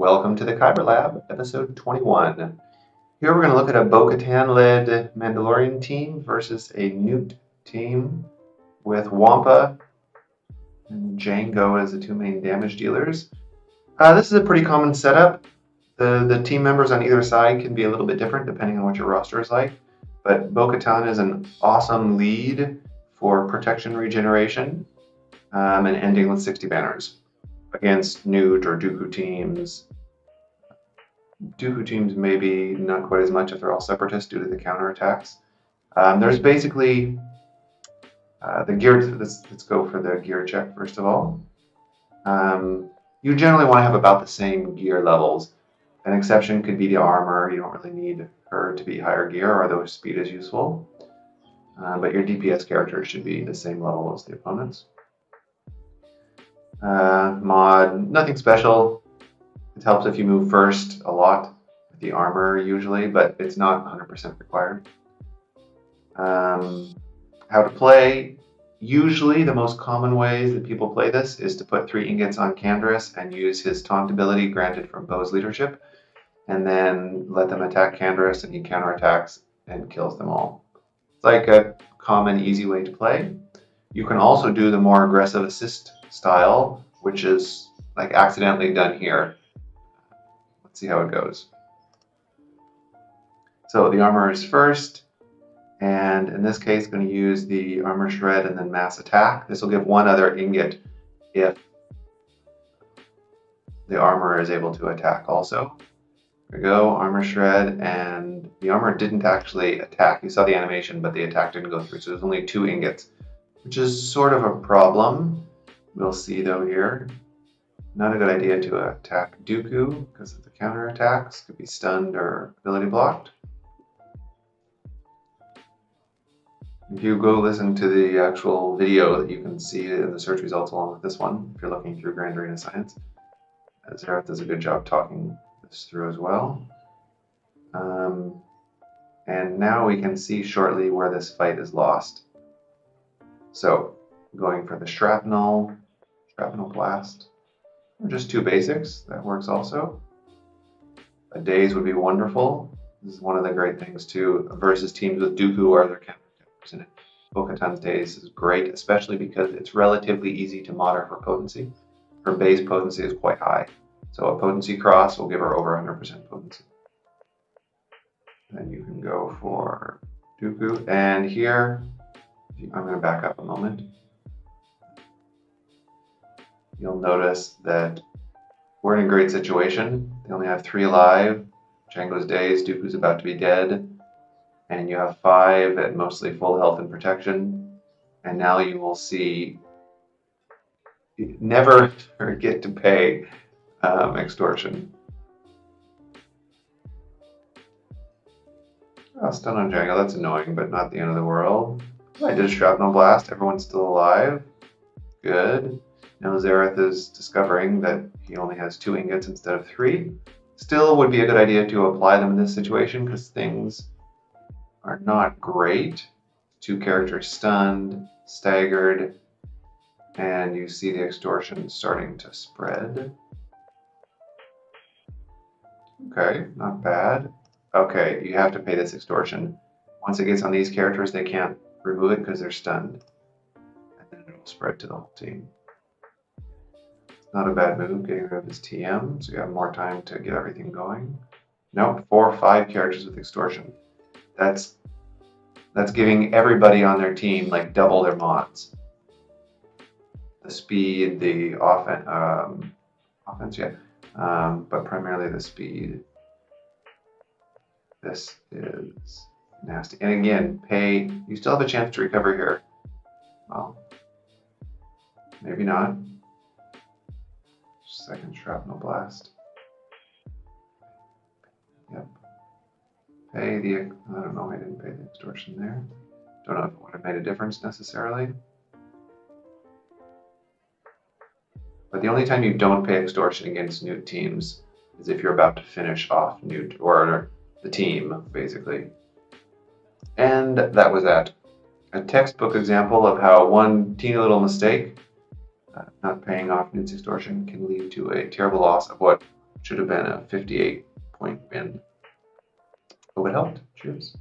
Welcome to the Kyber Lab, episode 21. Here we're going to look at a Bo-Katan-led Mandalorian team versus a Nute team with Wampa and Django as the two main damage dealers. This is a pretty common setup. The team members on either side can be a little bit different depending on what your roster is like, but Bo-Katan is an awesome lead for protection regeneration and ending with 60 banners against Nute or Dooku teams. Dooku teams maybe not quite as much if they're all separatists due to the counterattacks. There's basically the gear. Let's go for the gear check first of all. You generally want to have about the same gear levels. An exception could be the armor. You don't really need her to be higher gear, although speed is useful. But your DPS character should be the same level as the opponents. Mod, nothing special. It helps if you move first a lot with the armor usually, but it's not 100% required. How to play. Usually the most common ways that people play this is to put 3 ingots on Canderous and use his taunt ability granted from Bo's leadership, and then let them attack Canderous and he counterattacks and kills them all. It's like a common, easy way to play. You can also do the more aggressive assist style, which is like accidentally done here. Let's see how it goes. So the armor is first, and in this case, going to use the armor shred and then mass attack. This will give 1 other ingot if the armor is able to attack also. There we go, armor shred, and the armor didn't actually attack. You saw the animation, but the attack didn't go through, so there's only 2 ingots, which is sort of a problem. We'll see though here. Not a good idea to attack Dooku because of the counterattacks. Could be stunned or ability blocked. If you go listen to the actual video that you can see in the search results along with this one, if you're looking through Grand Arena Science, Zareth does a good job talking this through as well. And now we can see shortly where this fight is lost. So, going for the shrapnel blast, or just 2 basics, that works also. A daze would be wonderful. This is one of the great things too, versus teams with Dooku or other counterattackers in it. Bo-Katan's daze is great, especially because it's relatively easy to modder for potency. Her base potency is quite high, so a potency cross will give her over 100% potency. Then you can go for Dooku, and here, I'm going to back up a moment. You'll notice that we're in a great situation. They only have 3 alive. Django's dazed, Dooku's about to be dead. And you have 5 at mostly full health and protection. And now you will see never get to pay extortion. Oh, stun on Django, that's annoying, but not the end of the world. I did a shrapnel blast, everyone's still alive. Good. Now Zareth is discovering that he only has 2 ingots instead of 3. Still would be a good idea to apply them in this situation because things are not great. 2 characters stunned, staggered, and you see the extortion starting to spread. Okay, not bad. Okay, you have to pay this extortion. Once it gets on these characters, they can't remove it because they're stunned. And then it'll spread to the whole team. Not a bad move, getting rid of his TM, so you have more time to get everything going. Nope, 4 or 5 characters with extortion. That's giving everybody on their team like double their mods. The speed, the offense, yeah, but primarily the speed. This is nasty. And again, pay. You still have a chance to recover here. Well, maybe not. Second shrapnel blast. Yep. Pay the, I don't know, I didn't pay the extortion there. Don't know if it would have made a difference necessarily. But the only time you don't pay extortion against Nute teams is if you're about to finish off Nute, or the team, basically. And that was that. A textbook example of how one teeny little mistake, not paying off Nute's extortion, can lead to a terrible loss of what Should have been a 58-point win. Hope it helped. Cheers.